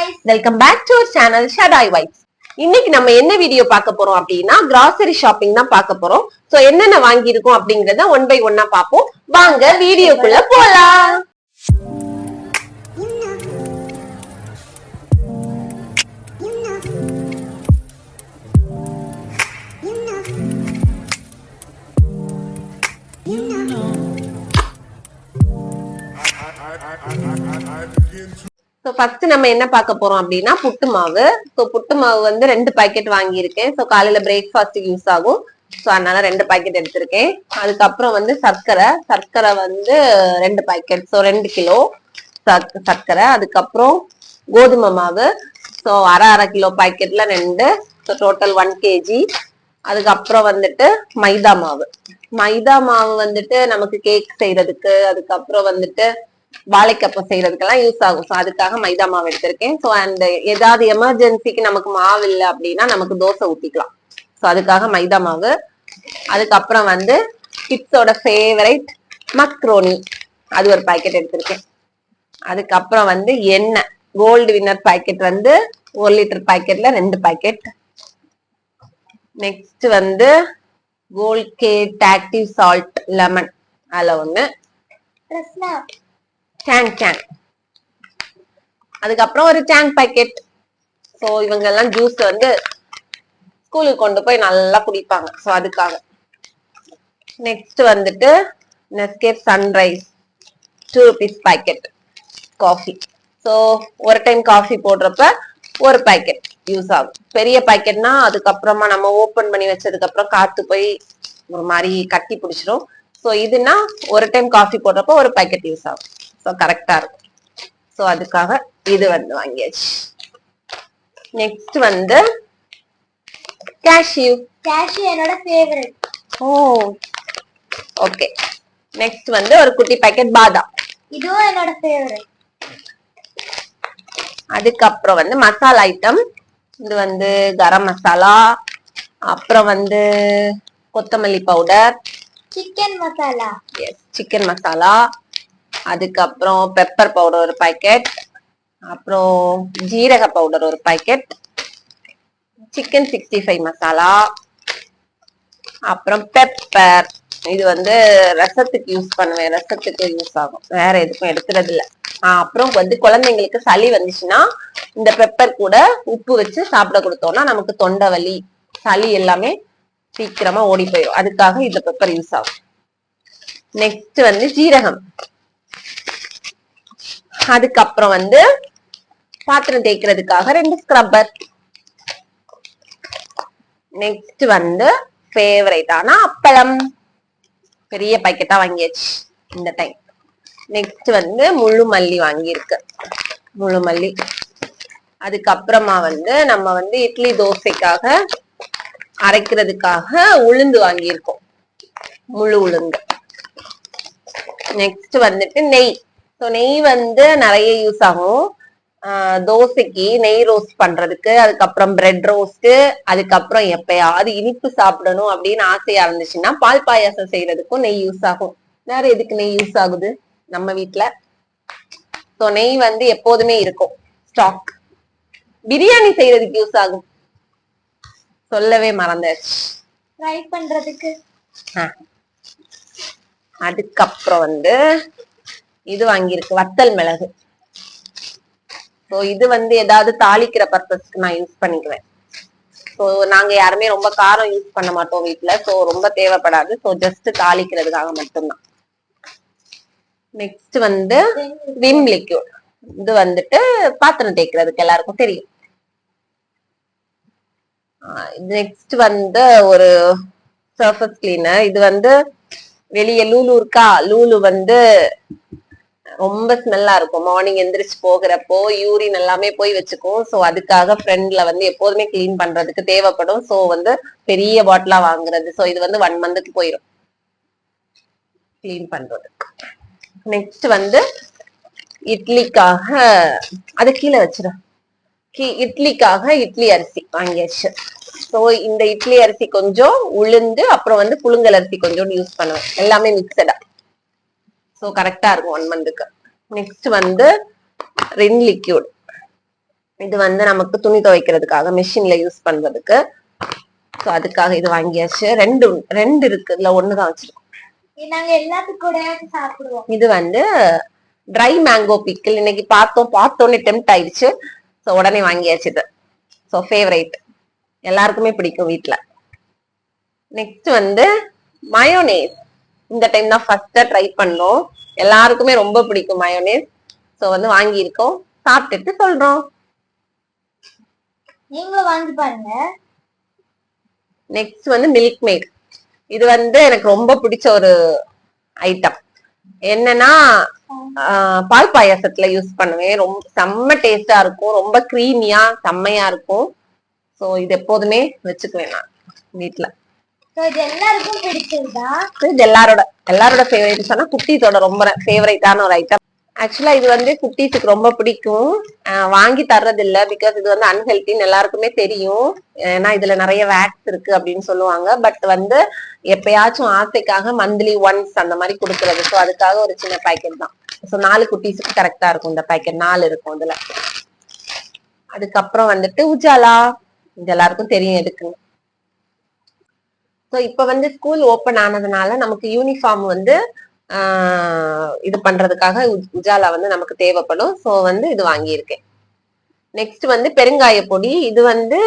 guys, welcome back to our channel Shadai Vibes. இன்னைக்கு நம்ம என்ன வீடியோ பார்க்க போறோம் அப்படின்னா கிராசரி ஷாப்பிங் தான் பார்க்க போறோம். சோ என்னென்ன வாங்கி இருக்கோம் அப்படிங்கறத ஒன் பை ஒன்னா பாப்போம். வாங்க வீடியோக்குள்ள போலாம். சோ ஃபர்ஸ்ட் நம்ம என்ன பார்க்க போறோம் அப்படின்னா புட்டு மாவு. சோ புட்டு மாவு வந்து 2 பாக்கெட் வாங்கியிருக்கேன். சோ காலையில பிரேக்ஃபாஸ்ட்டுக்கு யூஸ் ஆகும். சோ அதனால 2 பாக்கெட் எடுத்திருக்கேன். அதுக்கப்புறம் வந்து சர்க்கரை வந்து 2 பாக்கெட். சோ 2 கிலோ சர்க்கரை. அதுக்கப்புறம் கோதுமை மாவு. சோ அரை கிலோ பாக்கெட்ல 2. So total 1 KG. அதுக்கப்புறம் வந்துட்டு மைதா மாவு வந்துட்டு நமக்கு கேக் செய்யறதுக்கு, அதுக்கப்புறம் வந்துட்டு வாழைக்கப்பம் செய்யறதுக்கெல்லாம் யூஸ் ஆகும். ஸோ அதுக்காக மைதா மாவு எடுத்திருக்கேன். ஸோ அண்ட் ஏதாவது எமர்ஜென்சிக்கு நமக்கு மாவு இல்லை அப்படின்னா நமக்கு தோசை ஊத்திக்கலாம். ஸோ அதுக்காக மைதா மாவு. அதுக்கப்புறம் வந்து கிட்ஸோட ஃபேவரைட் மக்ரோனி, அது ஒரு பாக்கெட் எடுத்திருக்கேன். அதுக்கப்புறம் வந்து எண்ணெய் கோல்டு வின்னர் பாக்கெட் வந்து 1 லிட்டர் பாக்கெட்ல 2 பாக்கெட். நெக்ஸ்ட் வந்து கோல்கேட் ஆக்டிவ் சால்ட் லெமன், அதுல 1. கேன் அதுக்கப்புறம் ஒரு டேங்க் பாக்கெட். சோ இவங்க எல்லாம் ஜூஸ் வந்து ஸ்கூலுக்கு கொண்டு போய் நல்லா குடிப்பாங்க. சோ அதுக்காக. நெக்ஸ்ட் வந்துட்டு Nescafe sunrise 2 rupees packet coffee. So ஒரு டைம் காஃபி போடுறப்ப ஒரு பாக்கெட் யூஸ் ஆகும். பெரிய பாக்கெட்னா அதுக்கப்புறமா நம்ம ஓபன் பண்ணி வச்சதுக்கு அப்புறம் காத்து போய் ஒரு மாதிரி கட்டி பிடிச்சிரும். சோ இதுனா ஒரு டைம் காஃபி போடுறப்ப ஒரு பாக்கெட் யூஸ் ஆகும். சோ கரெக்டா இருக்கும். சோ அதுக்காக இது வந்து வாங்கியாச்சு. நெக்ஸ்ட் வந்து கேஷ்யூ என்னோட ஃபேவரட். ஓ ஓகே. நெக்ஸ்ட் வந்து ஒரு குட்டி பாக்கெட் பாதாம், இதுவும் என்னோட ஃபேவரட். அதுக்கப்புறம் வந்து மசாலா ஐட்டம், இது வந்து கரம் மசாலா, அப்புறம் வந்து கொத்தமல்லி powder, chicken masala, yes chicken masala, அதுக்கப்புறம் பெப்பர் பவுடர் ஒரு பாக்கெட், அப்புறம் ஜீரக பவுடர் ஒரு பாக்கெட், சிக்கன் 65 மசாலா, அப்புறம் பெப்பர், இது வந்து ரசத்துக்கு யூஸ் பண்ணுவேன், ரசத்துக்கு யூஸ் ஆகும், வேற எதுக்கும் எடுக்கிறது இல்ல. அப்புறம் வந்து குழந்தைங்களுக்கு சளி வந்துச்சுன்னா இந்த பெப்பர் கூட உப்பு வச்சு சாப்பிட கொடுத்தோம்னா நமக்கு தொண்டை வலி சளி எல்லாமே சீக்கிரமா ஓடி போயிடும். அதுக்காக இந்த பெப்பர் யூஸ் ஆகும். நெக்ஸ்ட் வந்து ஜீரகம். அதுக்கப்புறம் வந்து பாத்திரம் தேய்க்கிறதுக்காக 2 ஸ்க்ரப்பர். நெக்ஸ்ட் வந்து ஃபேவரைட்டான அப்பளம், பெரிய பாக்கெட்டா வாங்கியாச்சு இந்த டைம். நெக்ஸ்ட் வந்து முழு மல்லி வாங்கியிருக்கு, முழு மல்லி. அதுக்கப்புறமா வந்து நம்ம வந்து இட்லி தோசைக்காக அரைக்கிறதுக்காக உளுந்து வாங்கியிருக்கோம், முழு உளுந்து. நெக்ஸ்ட் வந்துட்டு நெய். ஸோ நெய் வந்து நிறைய யூஸ் ஆகும். தோசைக்கு நெய் ரோஸ்ட் பண்றதுக்கு, அதுக்கப்புறம் பிரெட் ரோஸ்ட், அதுக்கப்புறம் எப்பயாவது இனிப்பு சாப்பிடணும் அப்படின்னு ஆசையா இருந்துச்சுன்னா பால் பாயாசம் செய்யறதுக்கும் நெய் யூஸ் ஆகும். வேற எதுக்கு நெய் யூஸ் ஆகுது நம்ம வீட்டுல? ஸோ நெய் வந்து எப்போதுமே இருக்கும் ஸ்டாக். பிரியாணி செய்யறதுக்கு யூஸ் ஆகும், சொல்லவே மறந்தாச்சு, ஃப்ரை பண்றதுக்கு. அதுக்கப்புறம் வந்து இது வாங்கியிருக்கு, வத்தல் மிளகு. ஸோ இது வந்து ஏதாவது தாளிக்கிற பர்பஸ்க்கு நான் யூஸ் பண்ணிக்குவேன். ஸோ நாங்க யாருமே ரொம்ப காரம் யூஸ் பண்ண மாட்டோம் வீட்டுல. ஸோ ரொம்ப தேவைப்படாது. ஸோ ஜஸ்ட் தாளிக்கிறதுக்காக மட்டும்தான். நெக்ஸ்ட் வந்து விம் லிக்யூட். இது வந்துட்டு பாத்திரம் தேய்க்கிறதுக்கு எல்லாருக்கும் தெரியும். நெக்ஸ்ட் வந்து ஒரு சர்ஃபேஸ் கிளீனர். இது வந்து வெளியே லூலு இருக்கா, லூலு வந்து ரொம்ப ஸ்மெல்லா இருக்கும். மார்னிங் எந்திரிச்சு போகிறப்போ யூரின் எல்லாமே போய் வச்சுக்கும். ஸோ அதுக்காக ஃப்ரெண்ட்ல வந்து எப்போதுமே கிளீன் பண்றதுக்கு தேவைப்படும். ஸோ வந்து பெரிய பாட்டிலா வாங்குறது. ஸோ இது வந்து 1 மந்த்துக்கு போயிடும் கிளீன் பண்றதுக்கு. நெக்ஸ்ட் வந்து இட்லிக்காக, அது கீழே வச்சிடும், இட்லிக்காக இட்லி அரிசி வாங்கியாச்சு. ஸோ இந்த இட்லி அரிசி கொஞ்சம், உளுந்து, அப்புறம் வந்து புழுங்கல் அரிசி கொஞ்சம் யூஸ் பண்ணுவேன், எல்லாமே மிக்சடா. ஸோ கரெக்டா இருக்கும் 1 மந்த்துக்கு. நெக்ஸ்ட் வந்து ரின் லிக்யூட். இது வந்து நமக்கு துணி துவைக்கிறதுக்காக மிஷின்ல யூஸ் பண்றதுக்கு. சோ அதுக்காக இது வாங்கியாச்சு. ரெண்டு ரெண்டு இருக்கு, இதுல ஒண்ணுதான் வச்சிருக்கோம். நாங்க எல்லாத்துக்கும் கூட சாப்பிடுவோம். இது வந்து ட்ரை மேங்கோ பிக்கிள். இன்னைக்கு பார்த்தோன்னே டெம்ப்ட் ஆயிடுச்சு. சோ உடனே வாங்கியாச்சு இது. சோ ஃபேவரைட், எல்லாருக்குமே பிடிக்கும் வீட்ல. நெக்ஸ்ட் வந்து மயோனேஸ். இந்த டைம் தான் ஃபர்ஸ்டா ட்ரை பண்ணோம். எல்லாருக்குமே ரொம்ப பிடிக்கும் மயோனேஸ். சோ வந்து வாங்கியிருக்கோம், சாப்பிட்டுட்டு சொல்றோம். நீங்களும் வாங்கி பாருங்க. நெக்ஸ்ட் வந்து மில்க் மேட். இது வந்து எனக்கு ரொம்ப பிடிச்ச ஒரு ஐட்டம். என்னன்னா பால் பாயாசத்துல யூஸ் பண்ணுவேன். ரொம்ப செம்ம டேஸ்டா இருக்கும், ரொம்ப கிரீமியா செம்மையா இருக்கும். சோ இது எப்போதுமே வச்சுக்குவேன் நான் வீட்டுல. இது எல்லாருக்கும் பிடிச்சதா? இது எல்லாரோட ஃபேவரட் சொன்னா குட்டீஸோட ரொம்ப ஃபேவரட்டான ஒரு ஐட்டம். ஆக்சுவலா இது வந்து குட்டீஸுக்கு ரொம்ப பிடிக்கும். வாங்கி தர்றது இல்ல, பிகாஸ் இது வந்து அன்ஹெல்தின்னு எல்லாருக்குமே தெரியும். ஏன்னா இதுல நிறைய வேக்ஸ் இருக்கு அப்படின்னு சொல்லுவாங்க. பட் வந்து எப்பயாச்சும் ஆசைக்காக மந்த்லி ஒன்ஸ் அந்த மாதிரி கொடுக்கறது. ஸோ அதுக்காக ஒரு சின்ன பேக்கெட் தான். ஸோ 4 குட்டீஸுக்கு கரெக்டா இருக்கும் இந்த பேக்கெட். 4 இருக்கும் இதுல. அதுக்கப்புறம் வந்துட்டு உஜாலா, இது எல்லாருக்கும் தெரியும் எதுக்கு. ஸோ இப்ப வந்து ஸ்கூல் ஓபன் ஆனதுனால நமக்கு யூனிஃபார்ம் வந்து இது பண்றதுக்காக உஜாலா வந்து நமக்கு தேவைப்படும். சோ வந்து இது வாங்கியிருக்கேன். நெக்ஸ்ட் வந்து பெருங்காய பொடி. இது வந்து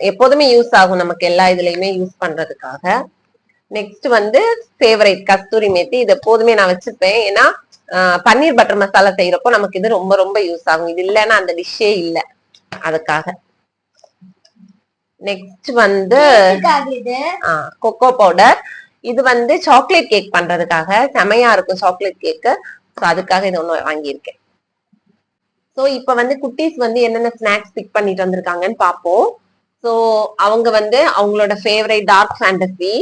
எப்போதுமே யூஸ் ஆகும் நமக்கு, எல்லா இதுலயுமே யூஸ் பண்றதுக்காக. நெக்ஸ்ட் வந்து ஃபேவரைட் கஸ்தூரி மேத்தி. இது எப்போதுமே நான் வச்சுப்பேன். ஏன்னா பன்னீர் பட்டர் மசாலா செய்யறப்போ நமக்கு இது ரொம்ப ரொம்ப யூஸ் ஆகும். இது இல்லைன்னா அந்த டிஷ்ஷே இல்லை, அதுக்காக. நெக்ஸ்ட் வந்து கொக்கோ பவுடர். இது வந்து சாக்லேட் கேக் பண்றதுக்காக செமையா இருக்கும் சாக்லேட் கேக்கு. ஸோ அதுக்காக இது ஒண்ணு வாங்கியிருக்கேன். ஸோ இப்ப வந்து குட்டீஸ் வந்து என்னென்ன ஸ்நாக்ஸ் பிக் பண்ணிட்டு வந்திருக்காங்கன்னு பார்ப்போம். ஸோ அவங்க வந்து அவங்களோட ஃபேவரைட் டார்க் ஃபேண்டசி.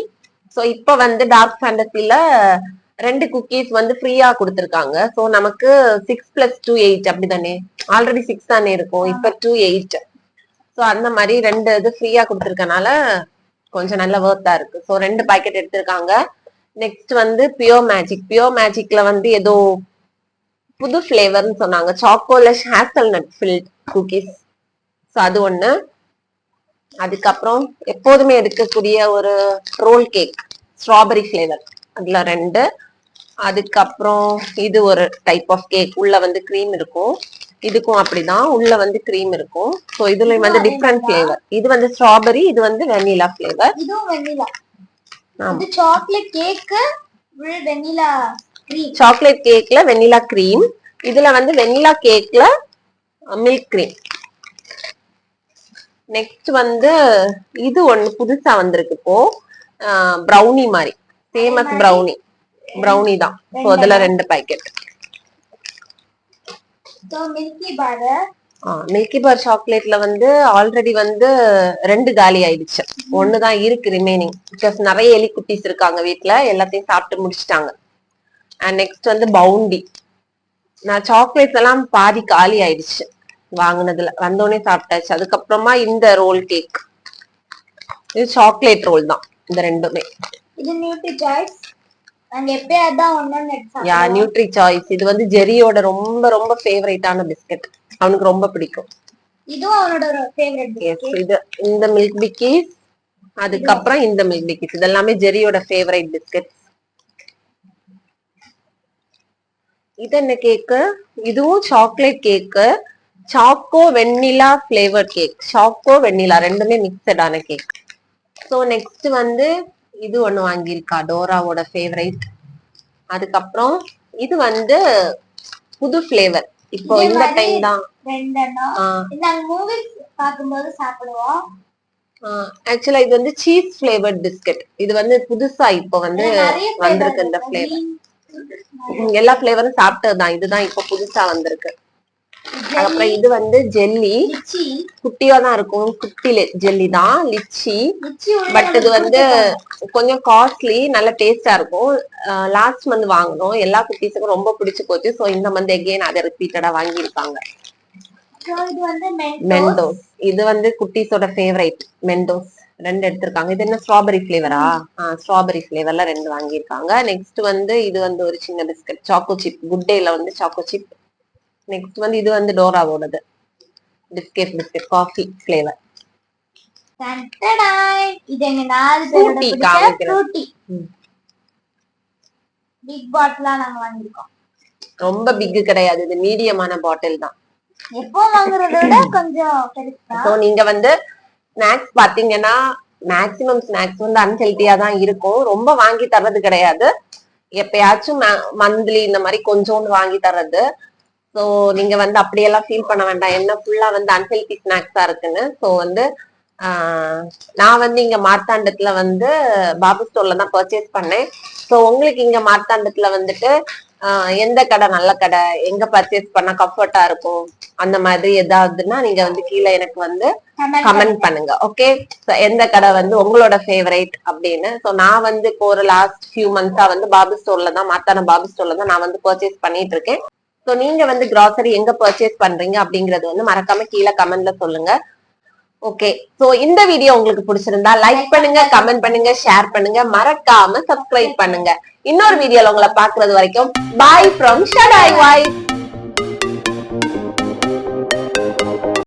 ஸோ இப்ப வந்து டார்க் ஃபேண்டசில 2 குக்கீஸ் வந்து ஃப்ரீயா கொடுத்துருக்காங்க. ஸோ நமக்கு 6 + 2 8 அப்படிதானே, ஆல்ரெடி 6 தானே இருக்கும், இப்ப 2 8. ஸோ அந்த மாதிரி 2 இது ஃப்ரீயா கொடுத்துருக்கனால கொஞ்சம் நல்ல வர்த்தா இருக்கு. ஸோ 2 பாக்கெட் எடுத்திருக்காங்க. நெக்ஸ்ட் வந்து பியோர் மேஜிக்ல வந்து ஏதோ புது ஃபிளேவர்னு சொன்னாங்க, சாக்கோலெஸ் ஹேசல்நட் ஃபில்ட் குக்கீஸ். ஸோ அது ஒண்ணு. அதுக்கப்புறம் எப்போதுமே எடுக்கக்கூடிய ஒரு ரோல் கேக், ஸ்ட்ராபெரி ஃபிளேவர், அதுல 2. அதுக்கப்புறம் இது ஒரு டைப் ஆஃப் கேக், உள்ள வந்து கிரீம் இருக்கும். இதுக்கும் அப்படிதான், உள்ள வந்து கிரீம் இருக்கும். சோ இதுல வந்து டிஃபரண்ட் ஃபிளேவர். இது வந்து ஸ்ட்ராபெரி, இது வந்து வெனிலா ஃபிளேவர். இதுவும் வெனிலா. இது chocolate cake, vanilla cream. Chocolate கேக்ல வெனிலா கிரீம், இதுல வந்து வெனிலா கேக்ல மில்க் கிரீம். நெக்ஸ்ட் வந்து இது ஒண்ணு புதுசா வந்திருக்கு இப்போ, ப்ரௌனி மாதிரி, ஃபேமஸ் ப்ரௌனி தான். சோ அதுல 2 பாக்கெட். மில்கி பார் சாக்லேட்ல வந்து ஆல்ரெடி வந்து 2 காலி ஆயிடுச்சு, 1 தான் இருக்கு ரிமைனிங். பிகாஸ் நிறைய எலி குட்டீஸ் இருக்காங்க வீட்டுல, எல்லாத்தையும் சாப்பிட்டு முடிச்சிட்டாங்க. அண்ட் நெக்ஸ்ட் வந்து பவுண்டி. நான் சாக்லேட்ஸ் எல்லாம் பாதி காலி ஆயிடுச்சு வாங்கினதுல, வந்தோடனே சாப்பிட்டாச்சு. அதுக்கப்புறமா இந்த ரோல் கேக், இது சாக்லேட் ரோல் தான் இந்த 2மே. இது நியூட்ரி சாய்ஸ். அங்க எப்பயாவது ஒண்ணு எடுத்து. யா, நியூட்ரி சாய்ஸ். இது வந்து ஜெரியோட ரொம்ப ரொம்ப ஃபேவரட்டான பிஸ்கட், அவனுக்கு ரொம்ப பிடிக்கும். இதுவும் அவனோட ஃபேவரட் பிஸ்கட். இது இந்த மில்க் பிக்கீஸ், அதுக்கப்புறம் இந்த மில்க் பிக்கீஸ், இதெல்லாமே ஜெரியோட ஃபேவரட் பிஸ்கட். இது என்ன கேக்கு? இதுவும் சாக்லேட் கேக்கு, சாக்கோ வெண்ணிலா ஃபிளேவர் கேக். சாக்கோ வெண்ணிலா 2மே மிக்சடான கேக். ஸோ நெக்ஸ்ட் வந்து இது ஒண்ணு வாங்கியிருக்கா, டோராவோட ஃபேவரைட். அதுக்கப்புறம் இது வந்து புது ஃபிளேவர், இப்போ இந்த டைம் தான். பாக்கும்போது சாப்பிடுவோம். ஆக்சுவலா இது வந்து சீஸ் ஃபிளேவர்ட் பிஸ்கட். இது வந்து புதுசா இப்போ வந்து வந்திருக்கு இந்த ஃபிளேவர். எல்லா ஃபிளேவரும் சாப்பிட்டதுதான், இதுதான் இப்போ புதுசா வந்திருக்கு. அப்புறம் இது வந்து ஜெல்லி, குட்டியா தான் இருக்கும், குட்டி ஜெல்லி தான், லிச்சி. பட் இது வந்து கொஞ்சம் காஸ்ட்லி, நல்ல டேஸ்டா இருக்கும். லாஸ்ட் மந்த் வாங்கணும், எல்லா குட்டீஸுக்கும் ரொம்ப பிடிச்சு போச்சு. சோ இந்த மந்த் எகெயின் அதை ரிப்பீட்டடா வாங்கியிருக்காங்க. மெண்டோஸ், இது வந்து குட்டீஸோட ஃபேவரைட் மெண்டோஸ். 2 எடுத்திருக்காங்க. இது என்ன ஸ்ட்ராபெரி ஃபிளேவரா? ஸ்ட்ராபெரி ஃபிளேவர்ல 2 வாங்கியிருக்காங்க. நெக்ஸ்ட் வந்து இது வந்து ஒரு சின்ன பிஸ்கட், சாக்கோ சிப், குட் டேல வந்து சாக்கோ சிப். நெக்ஸ்ட் வந்து இது வந்து டோராவோடது. Biscuit coffee flavour. இது எங்க 4 பேரோட பிடிச்ச ஃப்ரூட்டி. பிக் பாட்டிலா நாங்க வாங்கிருக்கோம். ரொம்ப பிக் கிடையாது, இது மீடியமான பாட்டில் தான். எப்போ வாங்குறத விட கொஞ்சம் பெருசா. சோ நீங்க வந்து ஸ்நாக்ஸ் பாத்தீங்கன்னா மேக்ஸிமம் ஸ்நாக்ஸ் வந்து அன்ஹெல்தியா தான் இருக்கும். ரொம்ப வாங்கி தர்றது கிடையாது, எப்பயாச்சும் மந்த்லி இந்த மாதிரி கொஞ்சோண்டு வாங்கி தர்றது. சோ நீங்க வந்து அப்படியெல்லாம் ஃபீல் பண்ண வேண்டாம் என்ன ஃபுல்லா வந்து அன்ஹெல்தி ஸ்நாக்ஸா இருக்குன்னு. சோ வந்து நான் வந்து இங்க மார்த்தாண்டத்துல வந்து பாபு ஸ்டோர்ல தான் பர்ச்சேஸ் பண்ணேன். சோ உங்களுக்கு இங்க மார்த்தாண்டத்துல வந்துட்டு எந்த கடை நல்ல கடை, எங்க பர்ச்சேஸ் பண்ணா கம்ஃபர்ட்டா இருக்கும், அந்த மாதிரி ஏதாவதுன்னா நீங்க வந்து கீழே எனக்கு வந்து கமெண்ட் பண்ணுங்க. ஓகே, எந்த கடை வந்து உங்களோட ஃபேவரேட் அப்படின்னு. சோ நான் வந்து இப்போ ஒரு லாஸ்ட் ஃபியூ மந்த்ஸா வந்து பாபு ஸ்டோர்ல தான், மார்த்தாண்டம் பாபு ஸ்டோர்ல தான் நான் வந்து பர்ச்சேஸ் பண்ணிட்டு இருக்கேன். சோ நீங்க வந்து கிராசரி எங்க பர்ச்சேஸ் பண்றீங்க அப்படிங்கறது வந்து மறக்காம கீழே கமெண்ட்ல சொல்லுங்க. ஓகே, சோ இந்த வீடியோ உங்களுக்கு பிடிச்சிருந்தா லைக் பண்ணுங்க, கமெண்ட் பண்ணுங்க, ஷேர் பண்ணுங்க, மறக்காம சப்ஸ்கிரைப் பண்ணுங்க. இன்னொரு வீடியோல உங்களை பாக்குறது வரைக்கும் பாய் ஃப்ரம் ஷடாய் வாய்ஸ்.